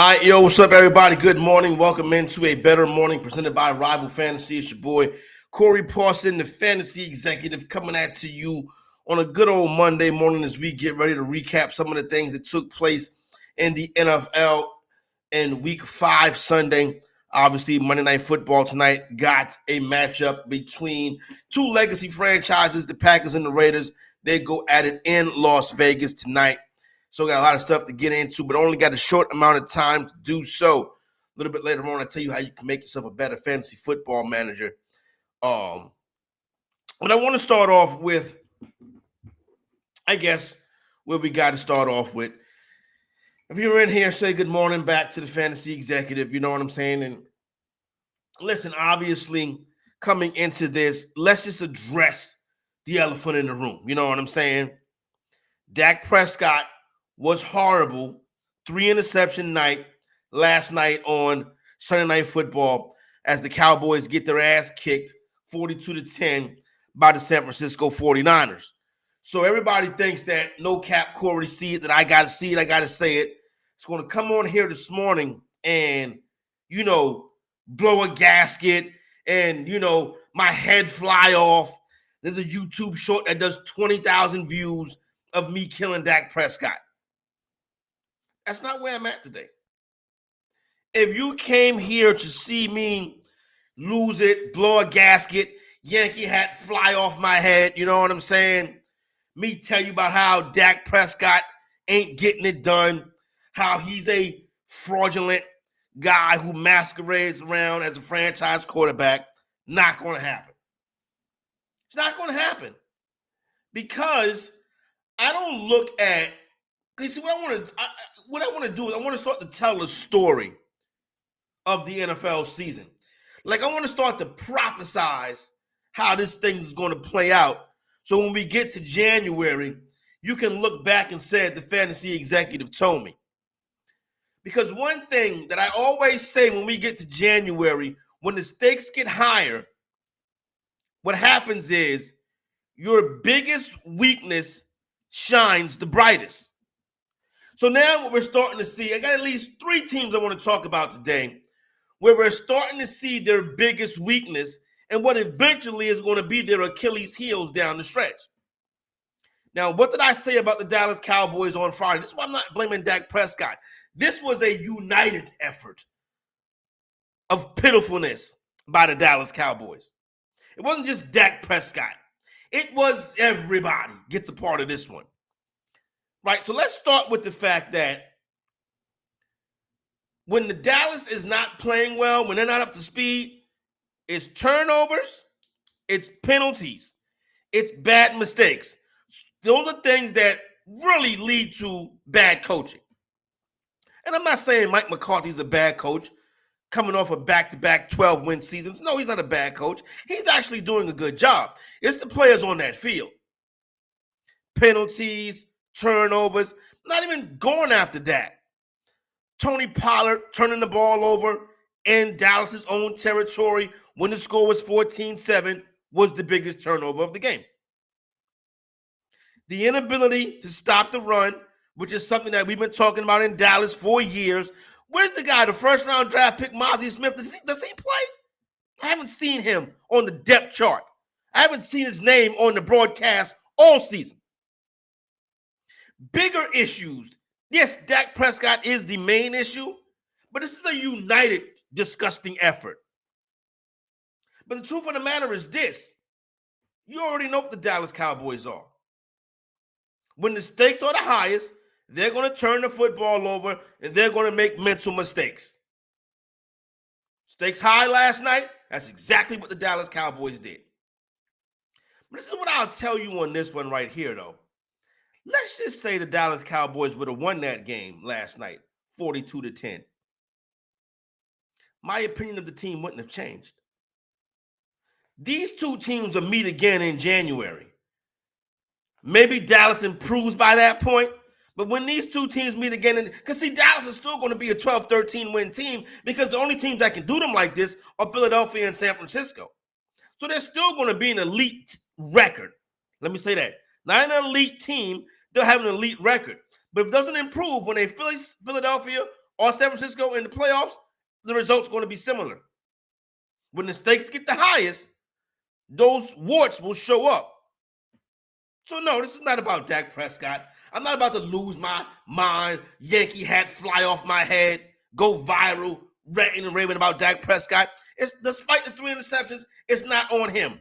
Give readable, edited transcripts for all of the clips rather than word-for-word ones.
All right, yo, what's up, everybody? Good morning. Welcome into A Bettor Morning presented by Rival Fantasy. It's your boy, Corey Parson, the fantasy executive, coming at you on a good old Monday morning as we get ready to recap some of the things that took place in the NFL in Week 5 Sunday. Obviously, Monday Night Football tonight got a matchup between two legacy franchises, the Packers and the Raiders. They go at it in Las Vegas tonight. So got a lot of stuff to get into, but only got a short amount of time to do so. A little bit later on, I'll tell you how you can make yourself a better fantasy football manager. But I want to start off with, I guess, where we got to start off with. If you're in here, say good morning back to the fantasy executive. You know what I'm saying? And listen, obviously, coming into this, let's just address the elephant in the room. You know what I'm saying? Dak Prescott was horrible. 3-interception night last night on Sunday Night Football as the Cowboys get their ass kicked 42-10 by the San Francisco 49ers. So everybody thinks that no cap Corey see it, that I got to see it, I got to say it. It's going to come on here this morning and, blow a gasket and, my head fly off. There's a YouTube short that does 20,000 views of me killing Dak Prescott. That's not where I'm at today. If you came here to see me lose it, blow a gasket, Yankee hat fly off my head, you know what I'm saying? Me tell you about how Dak Prescott ain't getting it done, how he's a fraudulent guy who masquerades around as a franchise quarterback, not going to happen. It's not going to happen because I don't look at. You see, what I want to do is I want to start to tell a story of the NFL season. Like, I want to start to prophesize how this thing is going to play out. So when we get to January, you can look back and say the fantasy executive told me. Because one thing that I always say when we get to January, when the stakes get higher, what happens is your biggest weakness shines the brightest. So now what we're starting to see, I got at least 3 teams I want to talk about today where we're starting to see their biggest weakness and what eventually is going to be their Achilles heels down the stretch. Now, what did I say about the Dallas Cowboys on Friday? This is why I'm not blaming Dak Prescott. This was a united effort of pitifulness by the Dallas Cowboys. It wasn't just Dak Prescott. It was everybody gets a part of this one. Right, so let's start with the fact that when the Dallas is not playing well, when they're not up to speed, it's turnovers, it's penalties, it's bad mistakes. Those are things that really lead to bad coaching. And I'm not saying Mike McCarthy's a bad coach coming off of back-to-back 12-win seasons. No, he's not a bad coach. He's actually doing a good job. It's the players on that field. Penalties, turnovers, not even going after that. Tony Pollard turning the ball over in Dallas's own territory when the score was 14-7 was the biggest turnover of the game. The inability to stop the run, which is something that we've been talking about in Dallas for years. Where's the guy, the first-round draft pick, Mozzie Smith? Does he play? I haven't seen him on the depth chart. I haven't seen his name on the broadcast all season. Bigger issues. Yes, Dak Prescott is the main issue, but this is a united, disgusting effort. But the truth of the matter is this. You already know what the Dallas Cowboys are. When the stakes are the highest, they're going to turn the football over and they're going to make mental mistakes. Stakes high last night, that's exactly what the Dallas Cowboys did. But this is what I'll tell you on this one right here, though. Let's just say the Dallas Cowboys would have won that game last night, 42-10. My opinion of the team wouldn't have changed. These two teams will meet again in January. Maybe Dallas improves by that point, but when these two teams meet again, because see, Dallas is still going to be a 12-13 win team because the only teams that can do them like this are Philadelphia and San Francisco. So they're still going to be an elite record. Let me say that. Not an elite team, they'll have an elite record. But if it doesn't improve when they face Philadelphia or San Francisco in the playoffs, the result's going to be similar. When the stakes get the highest, those warts will show up. So no, this is not about Dak Prescott. I'm not about to lose my mind, Yankee hat fly off my head, go viral, ranting and raving about Dak Prescott. It's despite the 3 interceptions, it's not on him.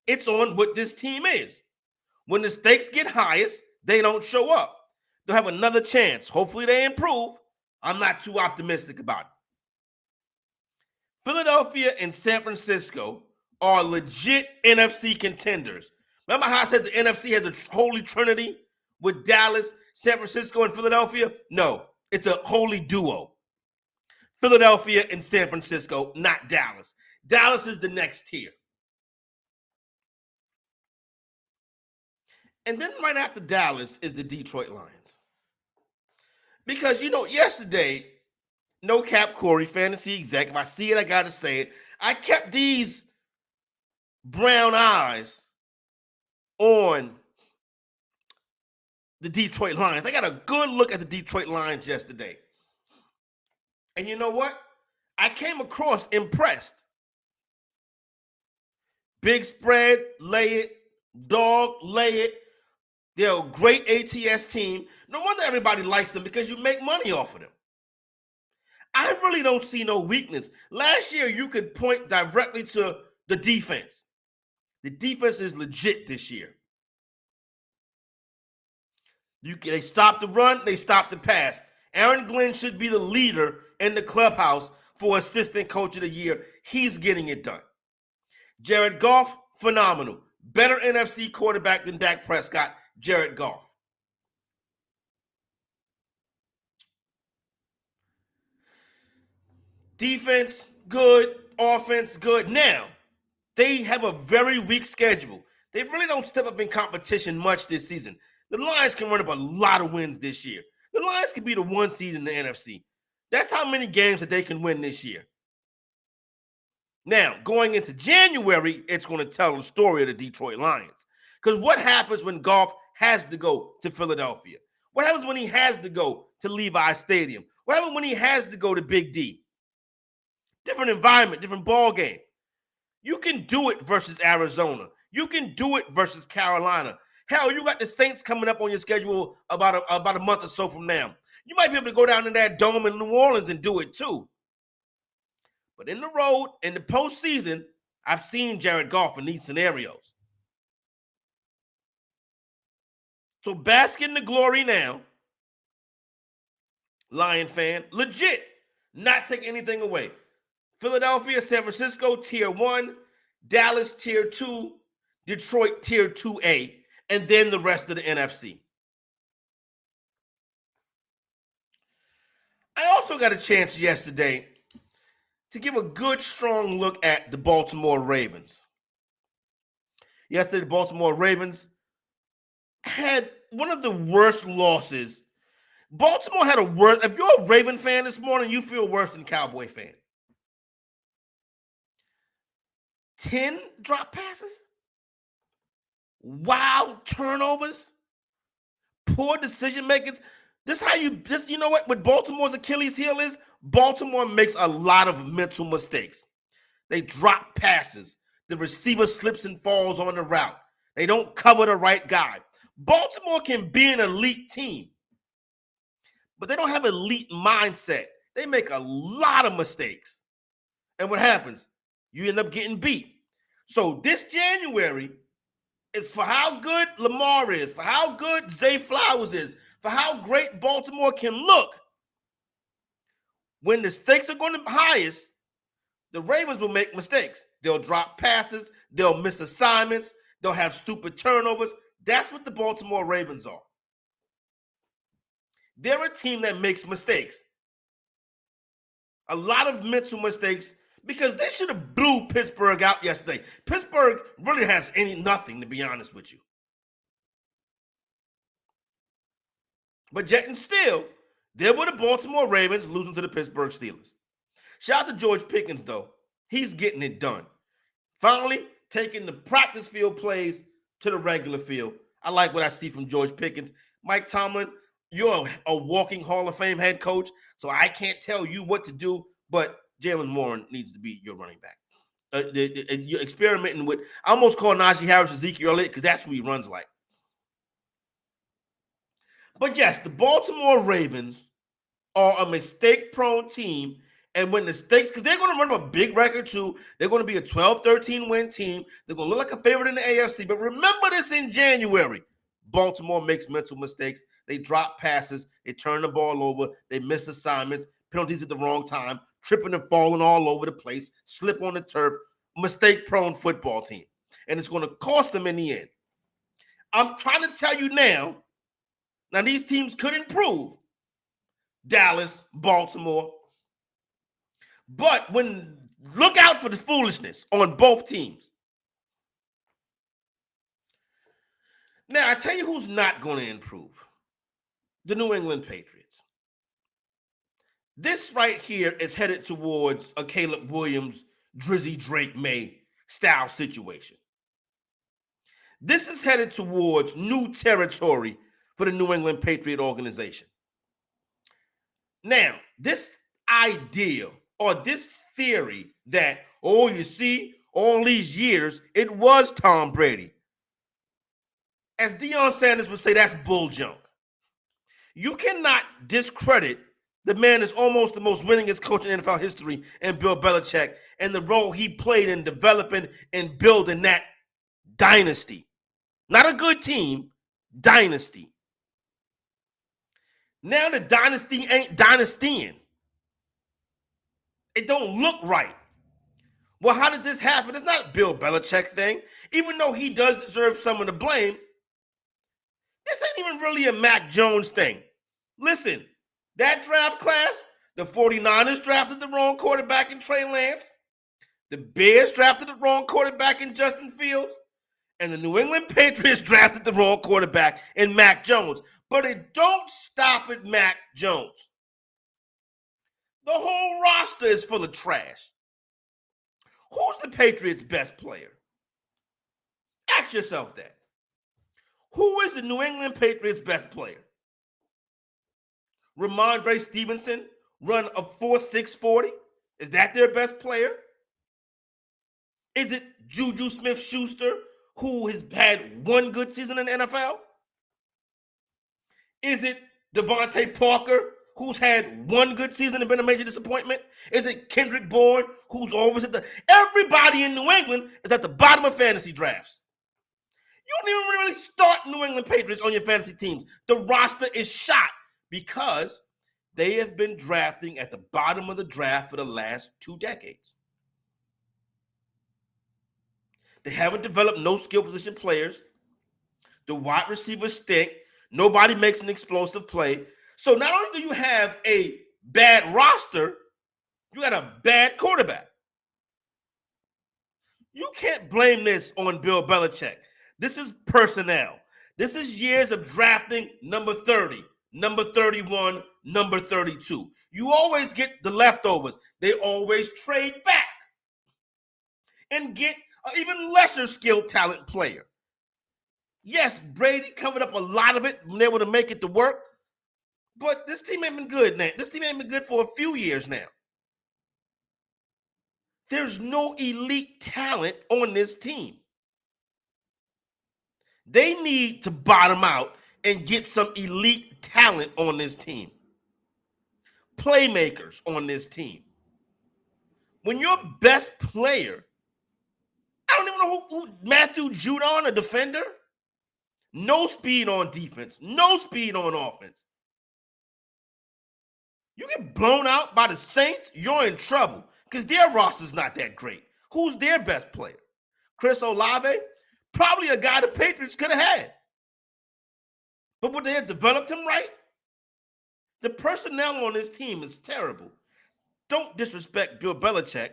It's on what this team is. When the stakes get highest, they don't show up. They'll have another chance. Hopefully they improve. I'm not too optimistic about it. Philadelphia and San Francisco are legit NFC contenders. Remember how I said the NFC has a holy trinity with Dallas, San Francisco, and Philadelphia? No, it's a holy duo. Philadelphia and San Francisco, not Dallas. Dallas is the next tier. And then right after Dallas is the Detroit Lions. Because, yesterday, no cap Corey, fantasy exec, if I see it, I got to say it. I kept these brown eyes on the Detroit Lions. I got a good look at the Detroit Lions yesterday. And you know what? I came across impressed. Big spread, lay it. Dog, lay it. They're a great ATS team. No wonder everybody likes them, because you make money off of them. I really don't see no weakness. Last year, you could point directly to the defense. The defense is legit this year. They stopped the run, they stopped the pass. Aaron Glenn should be the leader in the clubhouse for assistant coach of the year. He's getting it done. Jared Goff, phenomenal. Better NFC quarterback than Dak Prescott, Jared Goff. Defense, good. Offense, good. Now, they have a very weak schedule. They really don't step up in competition much this season. The Lions can run up a lot of wins this year. The Lions can be the 1 seed in the NFC. That's how many games that they can win this year. Now, going into January, it's going to tell the story of the Detroit Lions. Because what happens when Goff has to go to Philadelphia? What happens when he has to go to Levi Stadium? What happens when he has to go to Big D? Different environment, different ball game. You can do it versus Arizona. You can do it versus Carolina. Hell, you got the Saints coming up on your schedule about a month or so from now. You might be able to go down to that dome in New Orleans and do it too. But in the road, in the postseason, I've seen Jared Goff in these scenarios. So bask in the glory now, Lion fan. Legit, not take anything away. Philadelphia, San Francisco, tier 1. Dallas, tier 2. Detroit, tier 2A. And then the rest of the NFC. I also got a chance yesterday to give a good, strong look at the Baltimore Ravens. Yesterday, the Baltimore Ravens had one of the worst losses. Baltimore had a worse. If you're a Raven fan this morning, you feel worse than Cowboy fan. 10 drop passes, wild turnovers, poor decision makings. You know what Baltimore's Achilles heel is? Baltimore makes a lot of mental mistakes. They drop passes. The receiver slips and falls on the route. They don't cover the right guy. Baltimore can be an elite team, but they don't have elite mindset. They make a lot of mistakes. And what happens? You end up getting beat. So this January is for how good Lamar is, for how good Zay Flowers is, for how great Baltimore can look. When the stakes are going to be highest, the Ravens will make mistakes. They'll drop passes. They'll miss assignments. They'll have stupid turnovers. That's what the Baltimore Ravens are. They're a team that makes mistakes. A lot of mental mistakes, because they should have blew Pittsburgh out yesterday. Pittsburgh really has nothing, to be honest with you. But yet and still, there were the Baltimore Ravens losing to the Pittsburgh Steelers. Shout out to George Pickens, though. He's getting it done. Finally, taking the practice field plays to the regular field. I like what I see from George Pickens. Mike Tomlin, you're a walking Hall of Fame head coach. So I can't tell you what to do, but Jalen Warren needs to be your running back. You're experimenting with, I almost call Najee Harris Ezekiel Elliott because that's who he runs like. But yes, the Baltimore Ravens are a mistake-prone team. And when mistakes, because they're going to run a big record too. They're going to be a 12-13 win team. They're going to look like a favorite in the AFC. But remember this in January. Baltimore makes mental mistakes. They drop passes. They turn the ball over. They miss assignments. Penalties at the wrong time. Tripping and falling all over the place. Slip on the turf. Mistake-prone football team. And it's going to cost them in the end. I'm trying to tell you now these teams could improve. Dallas, Baltimore. But look out for the foolishness on both teams. Now, I tell you who's not going to improve. The New England Patriots. This right here is headed towards a Caleb Williams, Drizzy Drake May style situation. This is headed towards new territory for the New England Patriot organization. Now, this idea or this theory that, you see, all these years, it was Tom Brady. As Deion Sanders would say, that's bull junk. You cannot discredit the man that's almost the most winningest coach in NFL history and Bill Belichick and the role he played in developing and building that dynasty. Not a good team, dynasty. Now the dynasty ain't dynastying. It don't look right. Well, how did this happen? It's not a Bill Belichick thing. Even though he does deserve some of the blame, this ain't even really a Mac Jones thing. Listen, that draft class, the 49ers drafted the wrong quarterback in Trey Lance. The Bears drafted the wrong quarterback in Justin Fields. And the New England Patriots drafted the wrong quarterback in Mac Jones. But it don't stop at Mac Jones. The whole roster is full of trash. Who's the Patriots' best player? Ask yourself that. Who is the New England Patriots' best player? Ramondre Stevenson run a 4.6 40? Is that their best player? Is it Juju Smith-Schuster, who has had one good season in the NFL? Is it Devontae Parker, who's had one good season and been a major disappointment? Is it Kendrick Bourne, who's always everybody in New England is at the bottom of fantasy drafts. You don't even really start New England Patriots on your fantasy teams. The roster is shot because they have been drafting at the bottom of the draft for the last 2 decades. They haven't developed no skill position players. The wide receivers stink. Nobody makes an explosive play. So not only do you have a bad roster, you got a bad quarterback. You can't blame this on Bill Belichick. This is personnel. This is years of drafting number 30, number 31, number 32. You always get the leftovers. They always trade back and get an even lesser skilled talent player. Yes, Brady covered up a lot of it, been able to make it to work, but this team ain't been good now. This team ain't been good for a few years now. There's no elite talent on this team. They need to bottom out and get some elite talent on this team. Playmakers on this team. When your best player, I don't even know who Matthew Judon, a defender, no speed on defense, no speed on offense. You get blown out by the Saints, you're in trouble because their roster's not that great. Who's their best player? Chris Olave? Probably a guy the Patriots could have had. But would they have developed him right? The personnel on this team is terrible. Don't disrespect Bill Belichick.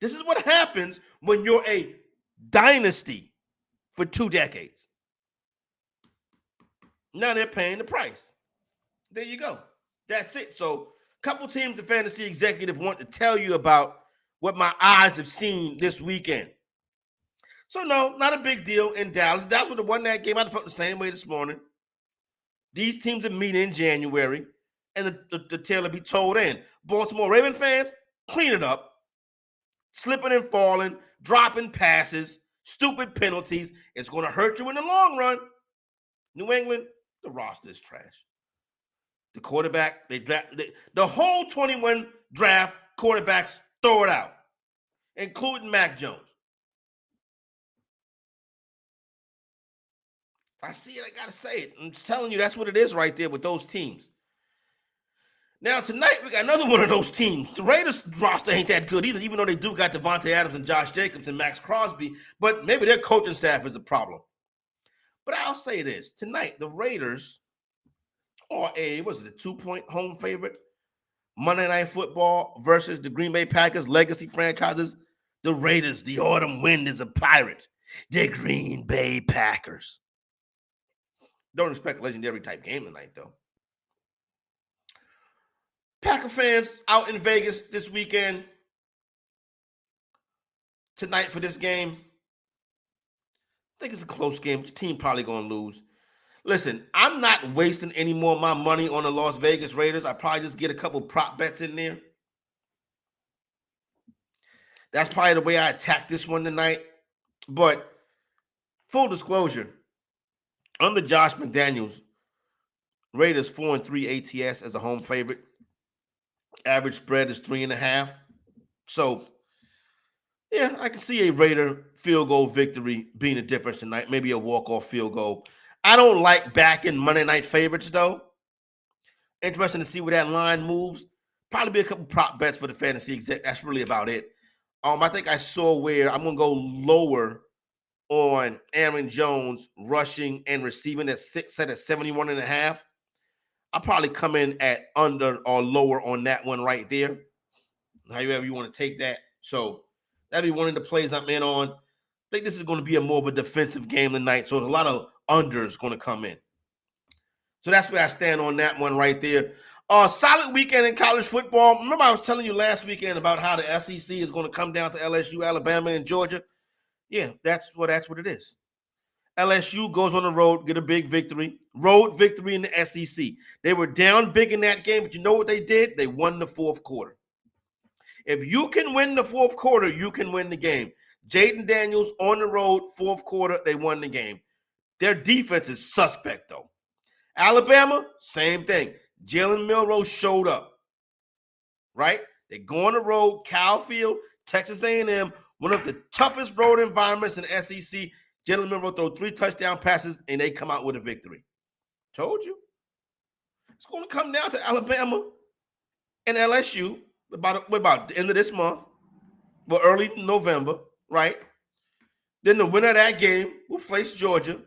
This is what happens when you're a dynasty for 2 decades. Now they're paying the price. There you go. That's it. So a couple teams the fantasy executive want to tell you about what my eyes have seen this weekend. So no, not a big deal in Dallas. Dallas would have won that game. I felt the same way this morning. These teams are meeting in January. and the tail will be told in. Baltimore Raven fans, clean it up. Slipping and falling, dropping passes, stupid penalties. It's going to hurt you in the long run. New England, the roster is trash. The quarterback, the whole 21 draft quarterbacks, throw it out, including Mac Jones. If I see it, I got to say it. I'm just telling you, that's what it is right there with those teams. Now, tonight, we got another one of those teams. The Raiders roster ain't that good either, even though they do got Devontae Adams and Josh Jacobs and Max Crosby, but maybe their coaching staff is a problem. But I'll say this. Tonight, the Raiders are a 2-point home favorite? Monday Night Football versus the Green Bay Packers, legacy franchises. The Raiders, the autumn wind is a pirate. The Green Bay Packers. Don't expect a legendary type game tonight, though. Packer fans out in Vegas this weekend, tonight for this game. I think it's a close game. Your team probably going to lose. Listen, I'm not wasting any more of my money on the Las Vegas Raiders. I probably just get a couple prop bets in there. That's probably the way I attack this one tonight. But full disclosure, under Josh McDaniels, Raiders 4-3 ATS as a home favorite. Average spread is 3.5. So, yeah, I can see a Raider field goal victory being the difference tonight. Maybe a walk-off field goal. I don't like backing Monday night favorites, though. Interesting to see where that line moves. Probably be a couple prop bets for the fantasy exec. That's really about it. I think I saw where I'm going to go lower on Aaron Jones rushing and receiving set at 71.5. I'll probably come in at under or lower on that one right there. However you want to take that. So that'd be one of the plays I'm in on. I think this is going to be more of a defensive game tonight. So there's a lot of unders going to come in. So that's where I stand on that one right there. Solid weekend in college football. Remember I was telling you last weekend about how the SEC is going to come down to LSU, Alabama, and Georgia? Yeah, that's what it is. LSU goes on the road, get a big victory. Road victory in the SEC. They were down big in that game, but you know what they did? They won the fourth quarter. If you can win the fourth quarter, you can win the game. Jaden Daniels on the road, fourth quarter, they won the game. Their defense is suspect, though. Alabama, same thing. Jalen Milroe showed up, right? They go on the road, Cal Field, Texas A&M, one of the toughest road environments in the SEC. Jalen Milroe throw 3 touchdown passes, and they come out with a victory. Told you. It's going to come down to Alabama and LSU about the end of this month, but early November, right? Then the winner of that game will face Georgia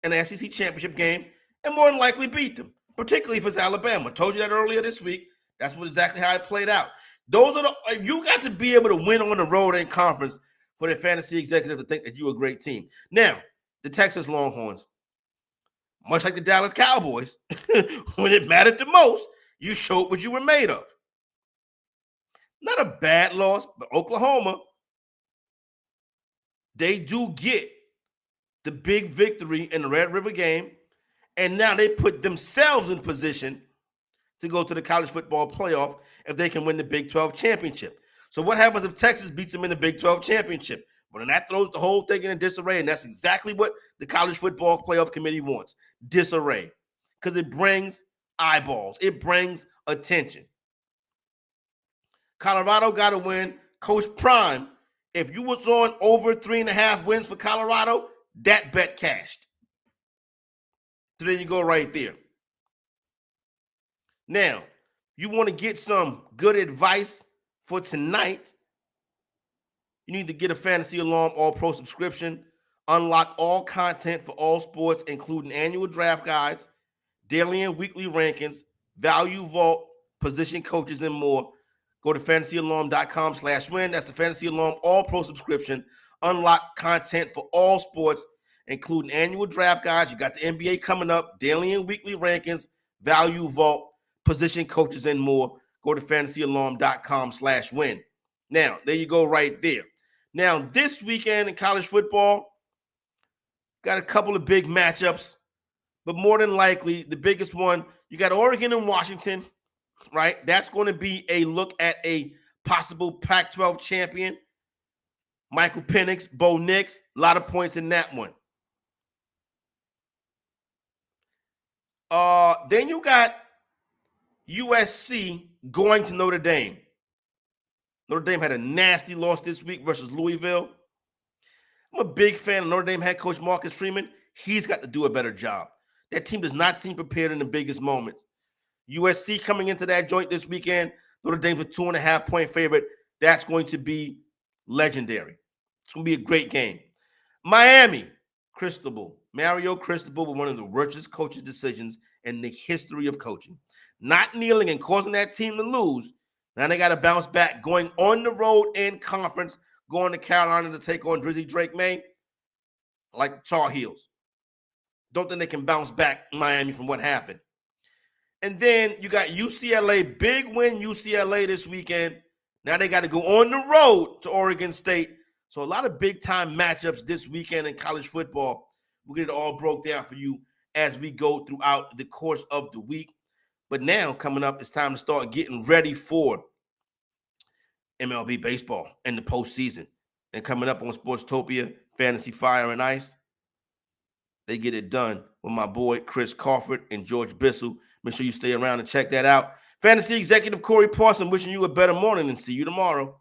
in the SEC championship game and more than likely beat them, particularly if it's Alabama. Told you that earlier this week. That's exactly how it played out. You got to be able to win on the road in conference for the fantasy executive to think that you're a great team. Now, the Texas Longhorns, much like the Dallas Cowboys, when it mattered the most, you showed what you were made of. Not a bad loss, but Oklahoma, they do get the big victory in the Red River game, and now they put themselves in position to go to the college football playoff if they can win the Big 12 championship. So what happens if Texas beats them in the Big 12 championship? Well, then that throws the whole thing in disarray, and that's exactly what the college football playoff committee wants, disarray, because it brings eyeballs. It brings attention. Colorado got to win. Coach Prime, if you was on over 3.5 wins for Colorado, that bet cashed. So there you go right there. Now, you want to get some good advice for tonight, you need to get a Fantasy Alarm All-Pro subscription, unlock all content for all sports, including annual draft guides, daily and weekly rankings, value vault, position coaches, and more. Go to fantasyalarm.com/win. That's the Fantasy Alarm All-Pro subscription. Unlock content for all sports, including annual draft guides. You got the NBA coming up, daily and weekly rankings, value vault, position coaches, and more. Go to fantasyalarm.com/win. Now, there you go right there. Now, this weekend in college football, got a couple of big matchups, but more than likely, the biggest one, you got Oregon and Washington. right? That's going to be a look at a possible Pac-12 champion. Michael Penix, Bo Nix, a lot of points in that one. Then you got USC going to Notre Dame. Notre Dame had a nasty loss this week versus Louisville. I'm a big fan of Notre Dame head coach Marcus Freeman. He's got to do a better job. That team does not seem prepared in the biggest moments. USC coming into that joint this weekend. Notre Dame's a 2.5-point favorite. That's going to be legendary. It's going to be a great game. Miami, Cristobal. Mario Cristobal with one of the richest coaches' decisions in the history of coaching. Not kneeling and causing that team to lose. Now they got to bounce back. Going on the road in conference, going to Carolina to take on Drizzy Drake May, like the Tar Heels. Don't think they can bounce back Miami from what happened. And then you got UCLA, big win UCLA this weekend. Now they got to go on the road to Oregon State. So a lot of big-time matchups this weekend in college football. We'll get it all broke down for you as we go throughout the course of the week. But now, coming up, it's time to start getting ready for MLB baseball and the postseason. And coming up on Sportstopia, Fantasy Fire and Ice, they get it done with my boy Chris Crawford and George Bissell. Make sure you stay around and check that out. Fantasy Executive Corey Parson wishing you a better morning and see you tomorrow.